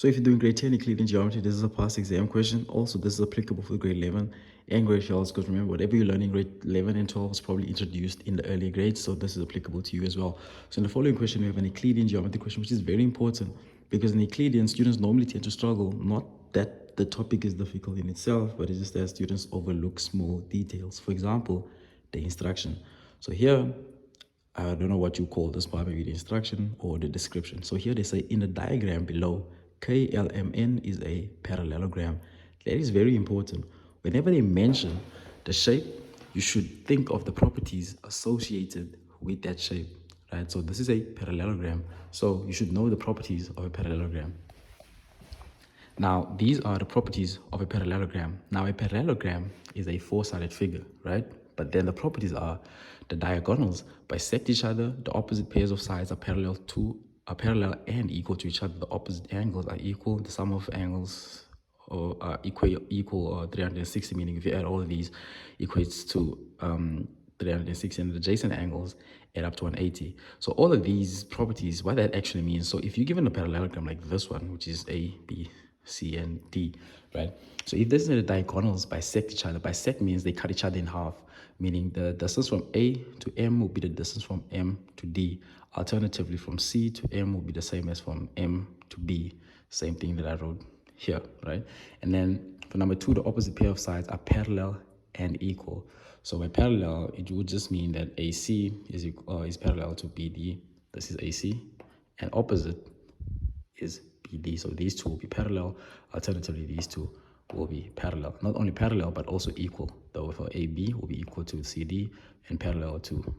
So if you're doing grade 10 Euclidean geometry, this is a past exam question. Also, this is applicable for grade 11 and grade 12, because remember, whatever you learn in grade 11 and 12 was probably introduced in the earlier grades, so this is applicable to you as well. So in the following question, we have an Euclidean geometry question, which is very important, because in Euclidean, students normally tend to struggle, not that the topic is difficult in itself, but it's just that students overlook small details. For example, the instruction. So here, I don't know what you call this part, maybe the instruction or the description. So here they say in the diagram below, KLMN is a parallelogram. That is very important. Whenever they mention the shape, you should think of the properties associated with that shape, right? So this is a parallelogram. So you should know the properties of a parallelogram. Now, these are the properties of a parallelogram. Now, a parallelogram is a four-sided figure, right? But then the properties are the diagonals bisect each other, the opposite pairs of sides are parallel and equal to each other, the opposite angles are equal, the sum of angles are equal 360, meaning if you add all of these equates to 360, and the adjacent angles add up to 180. So all of these properties, what that actually means, so if you're given a parallelogram like this one, which is A, B, C, and D, right? So if this is the diagonals bisect each other, bisect means they cut each other in half, meaning the distance from A to M will be the distance from M to D. Alternatively, from C to M will be the same as from M to B. Same thing that I wrote here, right? And then for number 2, the opposite pair of sides are parallel and equal. So by parallel, it would just mean that AC is parallel to BD. This is AC, and opposite is BD. So these two will be parallel. Alternatively, these two will be parallel. Not only parallel, but also equal. Though for AB will be equal to CD and parallel to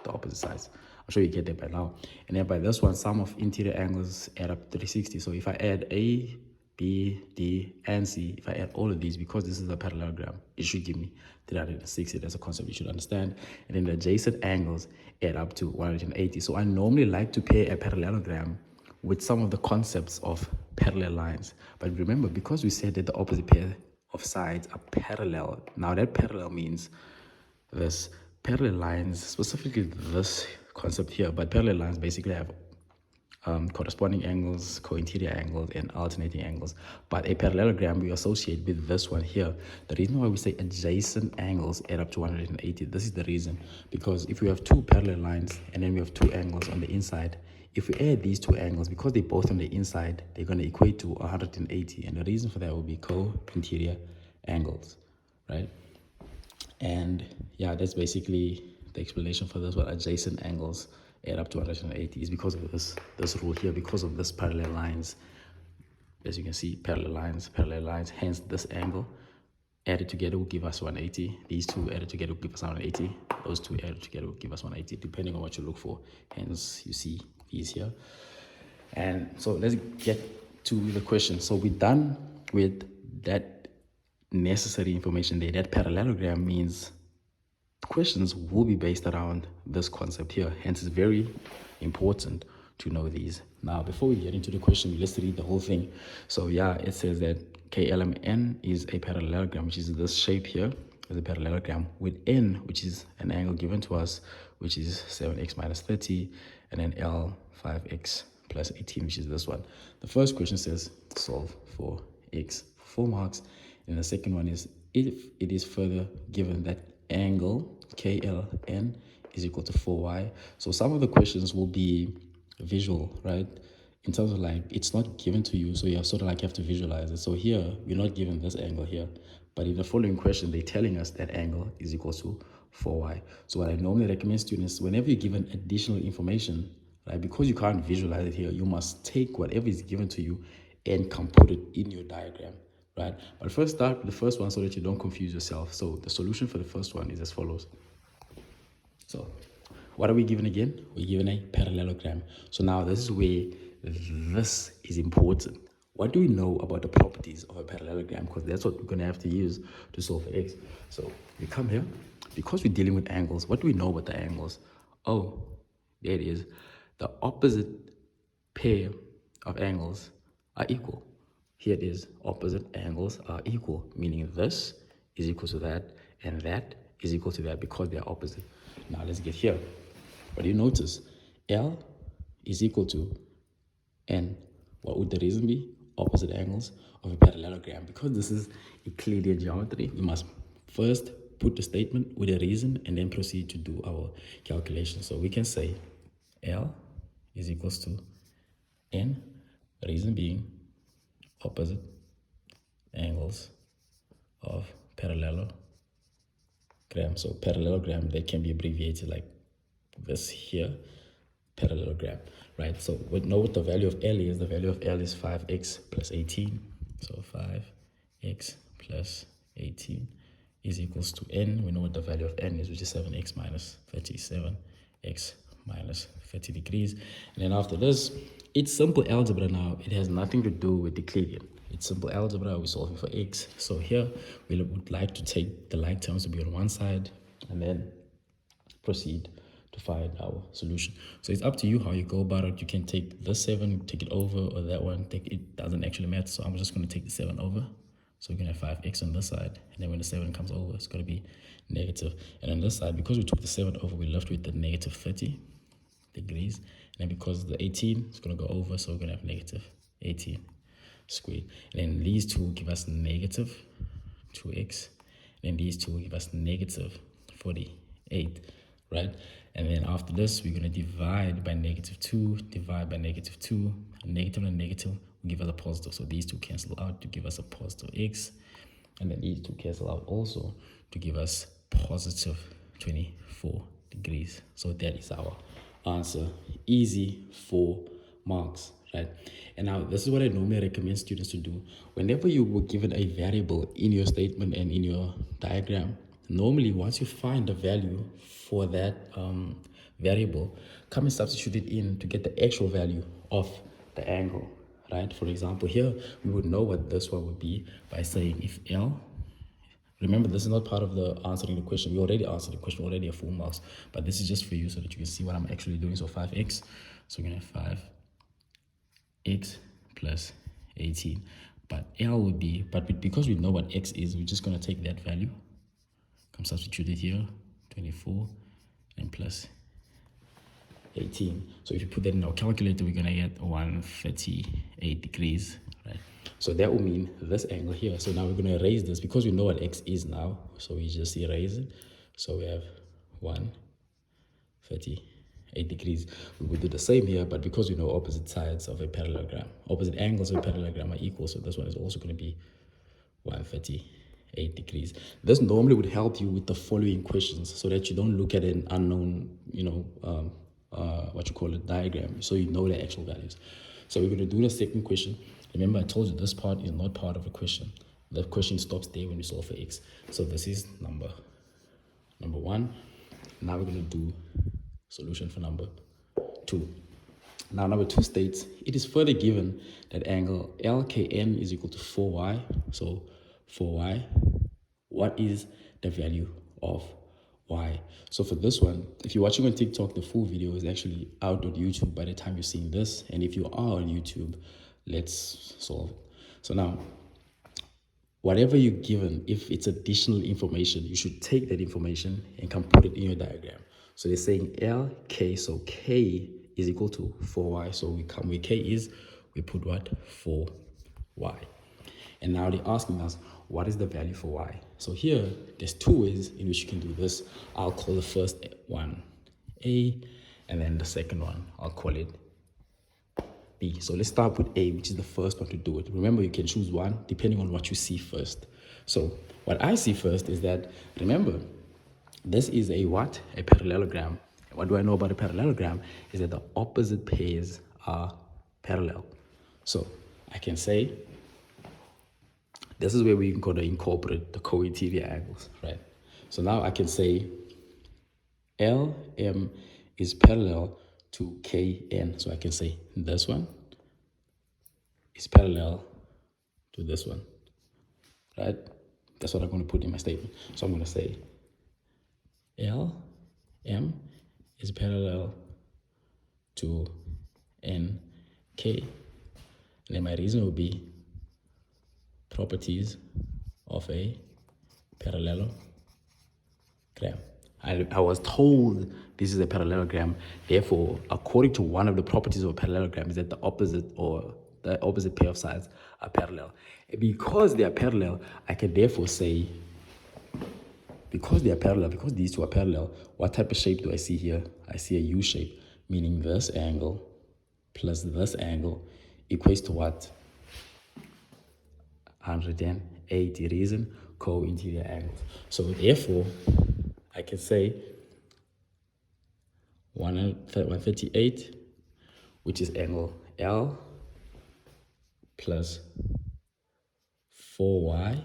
the opposite sides. I'm sure you get that by now. And then by this one, sum of interior angles add up to 360. So if I add A, B, D, and C, if I add all of these, because this is a parallelogram, it should give me 360. That's a concept you should understand. And then the adjacent angles add up to 180. So I normally like to pair a parallelogram with some of the concepts of parallel lines. But remember, because we said that the opposite pair of sides are parallel, now that parallel means this. Parallel lines, specifically this concept here, but parallel lines basically have corresponding angles, co-interior angles, and alternating angles. But a parallelogram we associate with this one here. The reason why we say adjacent angles add up to 180, this is the reason. Because if we have two parallel lines and then we have two angles on the inside, if we add these two angles, because they're both on the inside, they're going to equate to 180. And the reason for that will be co-interior angles, right? And yeah, that's basically the explanation for this. What adjacent angles add up to 180 is because of this rule here, because of this parallel lines. As you can see, parallel lines, hence this angle added together will give us 180. These two added together will give us 180. Those two added together will give us 180, depending on what you look for. Hence, you see these here. And so let's get to the question. So we're done with that necessary information there. That parallelogram means questions will be based around this concept here. Hence, it's very important to know these. Now, before we get into the question, let's read the whole thing. So yeah, it says that KLMN is a parallelogram, which is this shape here, is a parallelogram with N, which is an angle given to us, which is 7x minus 30, and then L, 5x plus 18, which is this one. The first question says solve for x for 4 marks. And the second one is if it is further given that angle KLN is equal to 4y. So some of the questions will be visual, right? In terms of like, it's not given to you, so you sort of like have to visualize it. So here, we're not given this angle here, but in the following question, they're telling us that angle is equal to 4y. So what I normally recommend students, whenever you're given additional information, right, because you can't visualize it here, you must take whatever is given to you and come put it in your diagram, right? But first start with the first one so that you don't confuse yourself. So the solution for the first one is as follows. So what are we given again? We're given a parallelogram. So now this is where this is important. What do we know about the properties of a parallelogram? Because that's what we're going to have to use to solve for x. So we come here. Because we're dealing with angles, what do we know about the angles? Oh, there it is. The opposite pair of angles are equal. Here it is. Opposite angles are equal, meaning this is equal to that, and that is equal to that because they are opposite. Now let's get here. What do you notice? L is equal to N. What would the reason be? opposite angles of a parallelogram. Because this is Euclidean geometry, we must first put the statement with a reason and then proceed to do our calculation. So we can say L is equals to N, reason being opposite angles of parallelogram. So parallelogram, they can be abbreviated like this here, parallelogram, right? So we know what the value of L is. The value of L is 5x plus 18. So 5x plus 18 is equals to N. We know what the value of N is, which is 7x minus 37x minus 30 degrees. And then after this, it's simple algebra now. It has nothing to do with Euclidean. It's simple algebra. We're solving for x. So here we would like to take the like terms to be on one side and then proceed to find our solution. So it's up to you how you go about it. You can take this 7, take it over, or that one, it doesn't actually matter. So I'm just going to take the 7 over. So we're going to have 5x on this side. And then when the 7 comes over, it's going to be negative. And on this side, because we took the 7 over, we're left with the negative 30 degrees. And then because the 18 is going to go over, so we're going to have negative 18 squared. And then these two give us negative 2x. And then these two give us negative 48, right? And then after this, we're going to divide by negative 2, divide by negative 2. Negative and negative will give us a positive. So these two cancel out to give us a positive x. And then these two cancel out also to give us positive 24 degrees. So that is our answer. Easy 4 marks, right? And now this is what I normally recommend students to do. Whenever you were given a variable in your statement and in your diagram, normally once you find the value for that variable, come and substitute it in to get the actual value of the angle, right? For example, here we would know what this one would be by saying if L, remember this is not part of the answering the question. We already answered the question, already a full marks, but this is just for you so that you can see what I'm actually doing. So 5x, so we're gonna have 5x plus 18, but L would be, but because we know what x is, we're just gonna take that value, come substitute it here, 24 and plus 18. So if you put that in our calculator, we're gonna get 138 degrees, right? So that will mean this angle here. So now we're gonna erase this because we know what x is now. So we just erase it. So we have 138 degrees. We will do the same here, but because we know opposite sides of a parallelogram, opposite angles of a parallelogram are equal, so this one is also gonna be 138 degrees. This normally would help you with the following questions so that you don't look at an unknown, what you call a diagram, so you know the actual values. So we're going to do the second question. Remember, I told you this part is not part of a question. The question stops there when we solve for x. So this is number 1. Now we're going to do solution for number 2. Now number 2 states, it is further given that angle LKN is equal to 4y. So 4y, what is the value of y? So for this one, if you're watching on TikTok, the full video is actually out on YouTube by the time you're seeing this. And if you are on YouTube, let's solve it. So now, whatever you're given, if it's additional information, you should take that information and come put it in your diagram. So they're saying LK, so K is equal to 4y. So we come where K is, we put what? 4y. And now they're asking us, what is the value for y? So here, there's 2 ways in which you can do this. I'll call the first one A, and then the second one, I'll call it B. So let's start with A, which is the first one to do it. Remember, you can choose one depending on what you see first. So what I see first is that, remember, this is a what? A parallelogram. What do I know about a parallelogram? Is that the opposite pairs are parallel. So I can say, this is where we're going to incorporate the co-interior angles, right? So now I can say LM is parallel to KN. So I can say this one is parallel to this one, right? That's what I'm going to put in my statement. So I'm going to say LM is parallel to NK. And then my reason will be properties of a parallelogram. I was told this is a parallelogram. Therefore, according to one of the properties of a parallelogram is that the opposite or the opposite pair of sides are parallel. And because they are parallel, I can therefore say, because they are parallel, because these two are parallel, what type of shape do I see here? I see a U shape, meaning this angle plus this angle equates to what? 180 reason co-interior angles. So therefore, I can say 138, which is angle L, plus 4y,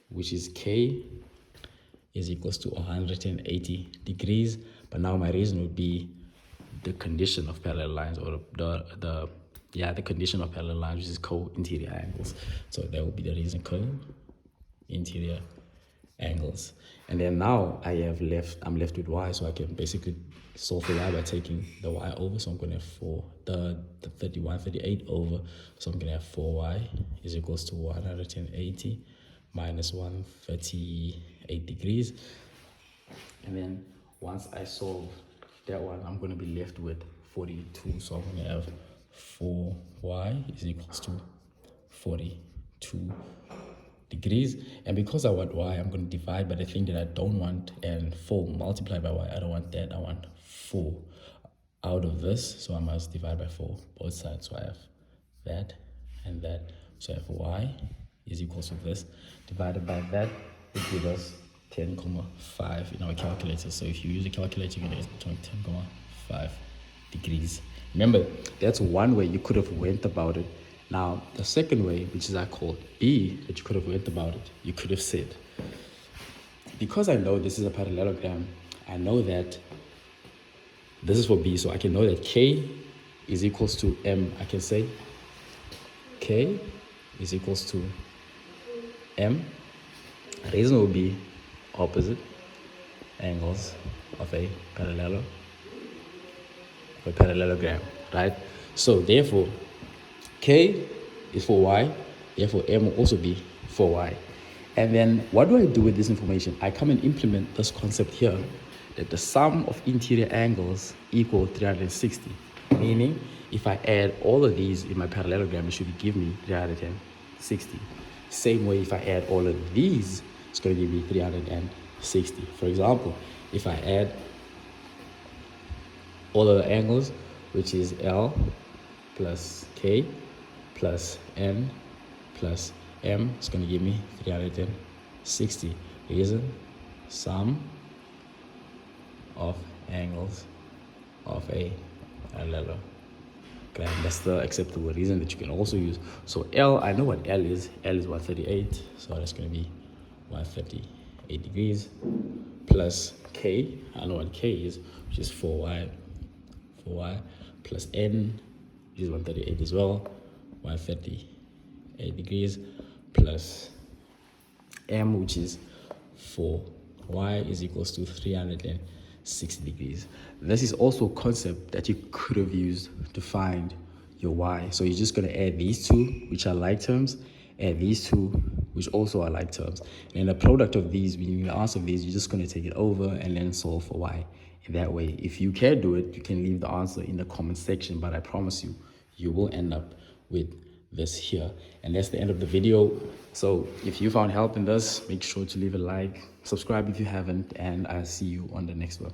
which is K, is equals to 180 degrees. But now my reason would be the condition of parallel lines, or the condition of parallel lines, which is co-interior angles. So that would be the reason, co-interior angles. And then now I'm left with y, so I can basically solve for y by taking the y over. So I'm going to have the 38 over. So I'm going to have 4y is equals to 180 minus 138 degrees. And then once I solve that one, I'm going to be left with 42. So I'm going to have 4y is equals to 42 degrees. And because I want y, I'm going to divide by the thing that I don't want, and 4 multiplied by y. I don't want that. I want 4 out of this. So I must divide by 4 both sides. So I have that and that. So I have y is equals to this divided by that would give us 10,5 in our calculator. So if you use a calculator, you're going to get 10,5 degrees. Remember, that's one way you could have went about it. Now, the second way, which is I call B, that you could have went about it, you could have said, because I know this is a parallelogram, I know that this is for B, so I can know that K is equals to M. I can say K is equals to M. The reason will be opposite angles of a parallelogram, right? So therefore, K is for y, therefore M will also be for y. And then what do I do with this information? I come and implement this concept here, that the sum of interior angles equal 360. Meaning, if I add all of these in my parallelogram, it should give me 360. Same way, if I add all of these, it's going to give me 360. For example, if I add all of the angles, which is L plus K plus N plus M, it's going to give me 360. Reason, sum of angles of a parallelogram. That's the acceptable reason that you can also use. So L, I know what L is. L is 138, so that's going to be 138 degrees, plus K, I know what K is, which is 4y, plus N, which is 138 as well, 138 degrees, plus M, which is 4y, is equals to 360 degrees. This is also a concept that you could have used to find your y. So you're just going to add these two, which are like terms, add these two, which also are like terms. And the product of these, when you answer these, you're just going to take it over and then solve for y. In that way, if you can't do it, you can leave the answer in the comment section, but I promise you, you will end up with this here. And that's the end of the video. So if you found help in this, make sure to leave a like, subscribe if you haven't, and I'll see you on the next one.